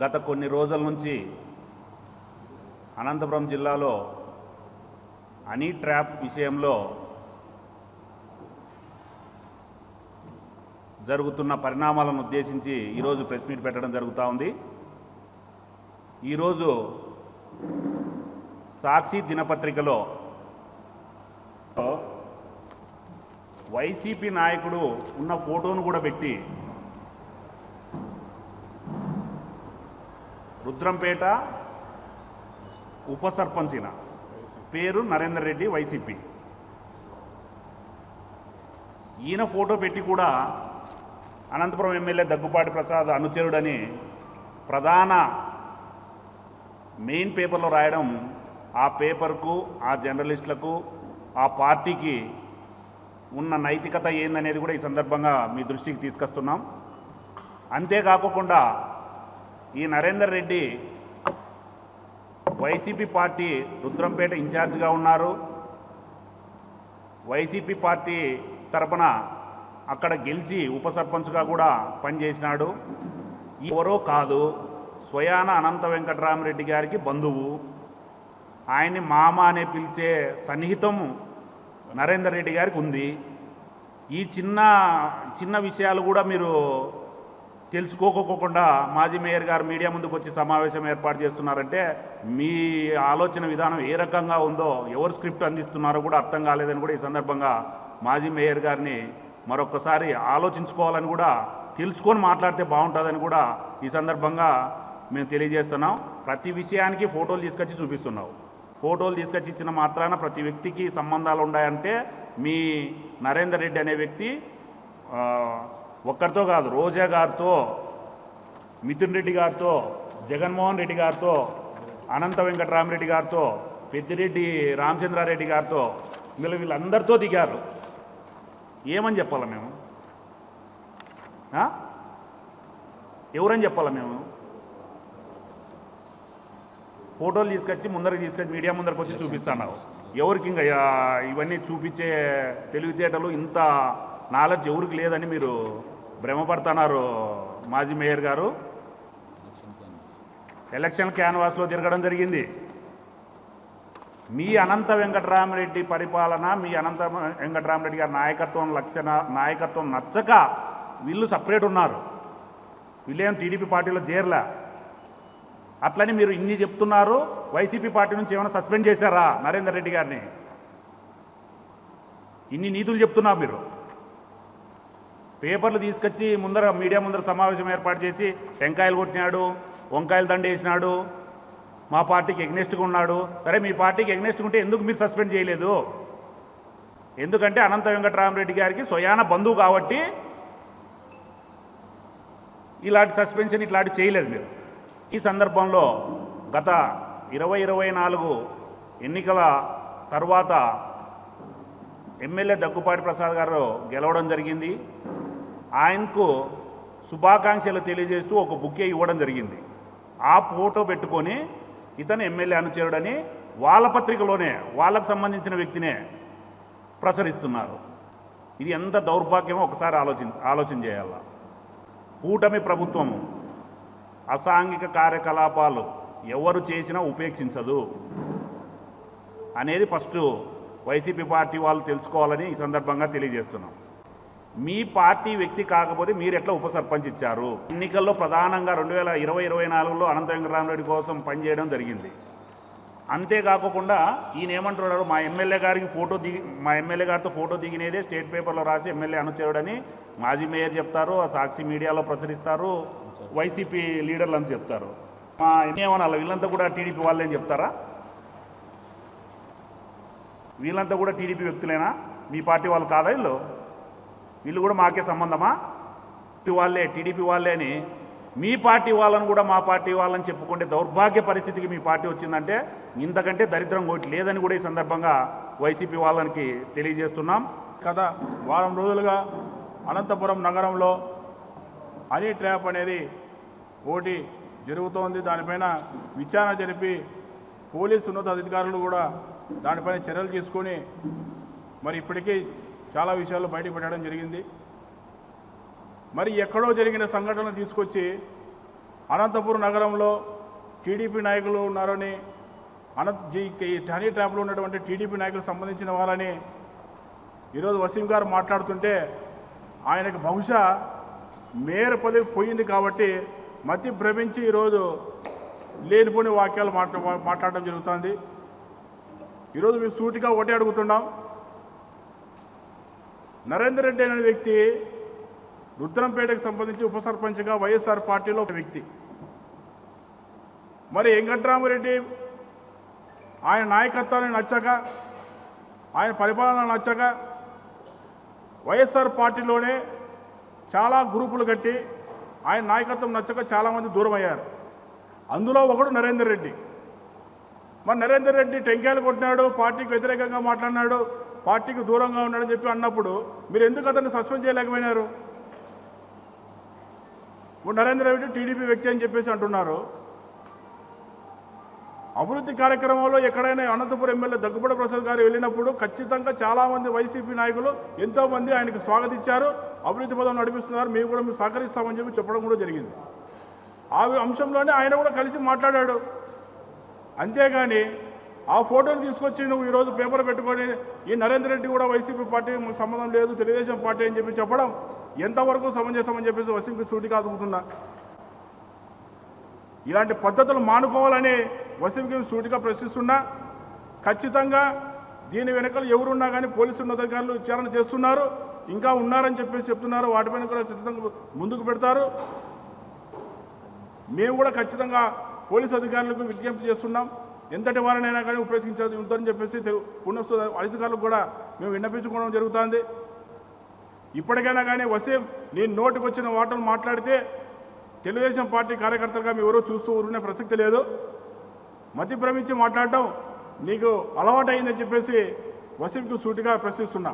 గత కొన్ని రోజుల నుంచి అనంతపురం జిల్లాలో హనీ ట్రాప్ విషయంలో జరుగుతున్న పరిణామాలను ఉద్దేశించి ఈరోజు ప్రెస్ మీట్ పెట్టడం జరుగుతూ ఉంది. ఈరోజు సాక్షి దినపత్రికలో వైసీపీ నాయకుడు ఉన్న ఫోటోను కూడా పెట్టి రుద్రంపేట ఉప సర్పంచిన పేరు నరేందర్ రెడ్డి వైసీపీ, ఈయన ఫోటో పెట్టి కూడా అనంతపురం ఎమ్మెల్యే దగ్గుపాటి ప్రసాద్ అనుచరుడని ప్రధాన మెయిన్ పేపర్లో రాయడం ఆ పేపర్కు, ఆ జర్నలిస్టులకు, ఆ పార్టీకి ఉన్న నైతికత ఏందనేది కూడా ఈ సందర్భంగా మీ దృష్టికి తీసుకొస్తున్నాం. అంతేకాకుండా ఈ నరేందర్ రెడ్డి వైసీపీ పార్టీ రుద్రంపేట ఇన్ఛార్జిగా ఉన్నారు. వైసీపీ పార్టీ తరపున అక్కడ గెలిచి ఉప సర్పంచ్గా కూడా పనిచేసినాడు. ఎవరో కాదు, స్వయాన అనంత వెంకటరామరెడ్డి గారికి బంధువు, ఆయన్ని మామ అనే పిలిచే సన్నిహితం నరేందర్ రెడ్డి గారికి ఉంది. ఈ చిన్న విషయాలు కూడా మీరు తెలుసుకోకోకుండా మాజీ మేయర్ గారు మీడియా ముందుకు వచ్చి సమావేశం ఏర్పాటు చేస్తున్నారంటే మీ ఆలోచన విధానం ఏ రకంగా ఉందో, ఎవరు స్క్రిప్ట్ అందిస్తున్నారో కూడా అర్థం కాలేదని కూడా ఈ సందర్భంగా మాజీ మేయర్ గారిని మరొకసారి ఆలోచించుకోవాలని కూడా, తెలుసుకొని మాట్లాడితే బాగుంటుందని కూడా ఈ సందర్భంగా మేము తెలియజేస్తున్నాం. ప్రతి విషయానికి ఫోటోలు తీసుకొచ్చి చూపిస్తున్నావు. ఫోటోలు తీసుకొచ్చి ఇచ్చిన మాత్రాన ప్రతి వ్యక్తికి సంబంధాలు ఉన్నాయంటే మీ నరేందర్ రెడ్డి అనే వ్యక్తి ఒక్కరితో కాదు, రోజా గారితో, మిథున్ రెడ్డి గారితో, జగన్మోహన్ రెడ్డి గారితో, అనంత వెంకటరామరెడ్డి గారితో, పెద్దిరెడ్డి రామచంద్రారెడ్డి గారితో వీళ్ళందరితో దిగారు. ఏమని చెప్పాలా మేము? ఎవరని చెప్పాలా మేము? ఫోటోలు తీసుకొచ్చి మీడియా ముందరికి వచ్చి చూపిస్తున్నావు. ఎవరికి ఇంకా ఇవన్నీ చూపించే తెలివితేటలు, ఇంత నాలెడ్జ్ ఎవరికి లేదని మీరు భ్రమపడుతున్నారు. మాజీ మేయర్ గారు ఎలక్షన్ క్యాన్వాస్లో తిరగడం జరిగింది. మీ అనంత వెంకటరామరెడ్డి పరిపాలన, మీ అనంత వెంకటరామరెడ్డి గారి నాయకత్వం నచ్చక వీళ్ళు సపరేట్ ఉన్నారు. వీళ్ళేం టీడీపీ పార్టీలో చేరలే. అట్లని మీరు ఇన్ని చెప్తున్నారు. వైసీపీ పార్టీ నుంచి ఏమైనా సస్పెండ్ చేశారా నరేందర్ రెడ్డి గారిని? ఇన్ని నీతులు చెప్తున్నారు మీరు. పేపర్లు తీసుకొచ్చి మీడియా ముందర సమావేశం ఏర్పాటు చేసి టెంకాయలు కొట్టినాడు, వంకాయలు దండ వేసినాడు, మా పార్టీకి ఎగ్నెస్ట్గా ఉన్నాడు. సరే, మీ పార్టీకి ఎగ్నెస్ట్గా ఉంటే ఎందుకు మీరు సస్పెండ్ చేయలేదు? ఎందుకంటే అనంత వెంకటరామరెడ్డి గారికి స్వయాన బంధువు కాబట్టి ఇలాంటి సస్పెన్షన్ ఇట్లాంటి చేయలేదు మీరు. ఈ సందర్భంలో గత 2024 ఎన్నికల తర్వాత ఎమ్మెల్యే దగ్గుపాటి ప్రసాద్ గారు గెలవడం జరిగింది. ఆయనకు శుభాకాంక్షలు తెలియజేస్తూ ఒక బుకే ఇవ్వడం జరిగింది. ఆ ఫోటో పెట్టుకొని ఇతను ఎమ్మెల్యే అనుచరుడని వాళ్ళ పత్రికలోనే వాళ్ళకు సంబంధించిన వ్యక్తినే ప్రచురిస్తున్నారు. ఇది ఎంత దౌర్భాగ్యమో ఒకసారి ఆలోచన చేయాల. కూటమి ప్రభుత్వము అసాంఘిక కార్యకలాపాలు ఎవరు చేసినా ఉపేక్షించదు అనేది ఫస్ట్ వైసీపీ పార్టీ వాళ్ళు తెలుసుకోవాలని ఈ సందర్భంగా తెలియజేస్తున్నాం. మీ పార్టీ వ్యక్తి కాకపోతే మీరు ఎట్లా ఉప సర్పంచ్ ఇచ్చారు? ఎన్నికల్లో ప్రధానంగా 2020-24లో అనంత వెంకటరామరెడ్డి కోసం పనిచేయడం జరిగింది. అంతేకాకుండా ఈయన ఏమంటున్నారు, మా ఎమ్మెల్యే గారితో ఫోటో దిగినేదే స్టేట్ పేపర్లో రాసి ఎమ్మెల్యే అనుచరుడని మాజీ మేయర్ చెప్తారు, సాక్షి మీడియాలో ప్రచురిస్తారు, వైసీపీ లీడర్లు అని చెప్తారు. మా ఏమన్నా వీళ్ళంతా కూడా టీడీపీ వాళ్ళని చెప్తారా? వీళ్ళంతా కూడా టీడీపీ వ్యక్తులేనా? మీ పార్టీ వాళ్ళు కాదా? వీళ్ళు కూడా మాకే సంబంధమా? టీడీపీ వాళ్ళే అని మీ పార్టీ వాళ్ళని కూడా మా పార్టీ వాళ్ళని చెప్పుకుంటే దౌర్భాగ్య పరిస్థితికి మీ పార్టీ వచ్చిందంటే ఇంతకంటే దరిద్రం ఒకటి లేదని కూడా ఈ సందర్భంగా వైసీపీ వాళ్ళకి తెలియజేస్తున్నాం. గత వారం రోజులుగా అనంతపురం నగరంలో హనీ ట్రాప్ అనేది ఒకటి జరుగుతోంది. దానిపైన విచారణ జరిపి పోలీసు ఉన్నతాధికారులు కూడా దానిపైన చర్యలు తీసుకొని మరి ఇప్పటికీ చాలా విషయాలు బయట పెట్టడం జరిగింది. మరి ఎక్కడో జరిగిన సంఘటనలు తీసుకొచ్చి అనంతపురం నగరంలో టీడీపీ నాయకులు ఉన్నారని హనీ ట్రాప్లో ఉన్నటువంటి టీడీపీ నాయకులకు సంబంధించిన వారని ఈరోజు వసీం గారు మాట్లాడుతుంటే ఆయనకు బహుశా మేయర్ పదవి పోయింది కాబట్టి మతి భ్రమించి ఈరోజు లేనిపోని వాక్యాలు మాట్లాడడం జరుగుతుంది. ఈరోజు మేము సూటిగా ఒకటే అడుగుతున్నాం. నరేందర్ రెడ్డి అనే వ్యక్తి రుద్రంపేటకు సంబంధించి ఉప సర్పంచ్గా వైఎస్ఆర్ పార్టీలో ఒక వ్యక్తి. మరి వెంకట్రామరెడ్డి ఆయన నాయకత్వాన్ని నచ్చక, ఆయన పరిపాలన నచ్చక వైఎస్ఆర్ పార్టీలోనే చాలా గ్రూపులు కట్టి ఆయన నాయకత్వం నచ్చక చాలామంది దూరం అయ్యారు. అందులో ఒకడు నరేందర్ రెడ్డి. మరి నరేందర్ రెడ్డి టెంకాయలు కొట్టినాడు, పార్టీకి వ్యతిరేకంగా మాట్లాడినాడు, పార్టీకి దూరంగా ఉన్నాడని చెప్పి అన్నప్పుడు మీరు ఎందుకు అతన్ని సస్పెండ్ చేయలేకపోయినారు? ఇప్పుడు నరేందర్ రెడ్డి టీడీపీ వ్యక్తి అని చెప్పేసి అంటున్నారు. అభివృద్ధి కార్యక్రమంలో ఎక్కడైనా అనంతపురం ఎమ్మెల్యే దగ్గుబాటి ప్రసాద్ గారు వెళ్ళినప్పుడు ఖచ్చితంగా చాలామంది వైసీపీ నాయకులు ఎంతోమంది ఆయనకు స్వాగతించారు, అభివృద్ధి పదం నడిపిస్తున్నారు, మేము కూడా మేము సహకరిస్తామని చెప్పి చెప్పడం కూడా జరిగింది. ఆ అంశంలోనే ఆయన కూడా కలిసి మాట్లాడాడు. అంతేగాని ఆ ఫోటోను తీసుకొచ్చి నువ్వు ఈరోజు పేపర్ పెట్టుకొని ఈ నరేందర్ రెడ్డి కూడా వైసీపీ పార్టీ సంబంధం లేదు, తెలుగుదేశం పార్టీ అని చెప్పి చెప్పడం ఎంతవరకు సమంజసమని చెప్పేసి వసీంకి సూటిగా అదుగుతున్నా. ఇలాంటి పద్ధతులు మానుకోవాలని వసీంకి సూటిగా ప్రశ్నిస్తున్నా. ఖచ్చితంగా దీని వెనకాల ఎవరున్నా కానీ పోలీసు ఉన్నతాధికారులు విచారణ చేస్తున్నారు, ఇంకా ఉన్నారని చెప్పేసి చెప్తున్నారు. వాటిపైన కూడా ఖచ్చితంగా ముందుకు పెడతారు. మేము కూడా ఖచ్చితంగా పోలీసు అధికారులకు విజ్ఞప్తి చేస్తున్నాం. ఎంతటి వారినైనా కానీ ఉపయోగించదని చెప్పేసి ఉన్నత అధికారులకు కూడా మేము విన్నపించుకోవడం జరుగుతుంది. ఇప్పటికైనా కానీ వసీం నీ నోటికి వచ్చిన వాటలు మాట్లాడితే తెలుగుదేశం పార్టీ కార్యకర్తలుగా మీ ఎవరో చూస్తూ ఊరుకునే ప్రసక్తి లేదు. మతి భ్రమించి మాట్లాడటం నీకు అలవాటు అయిందని చెప్పేసి వసీంకు సూటిగా ప్రశ్నిస్తున్నా.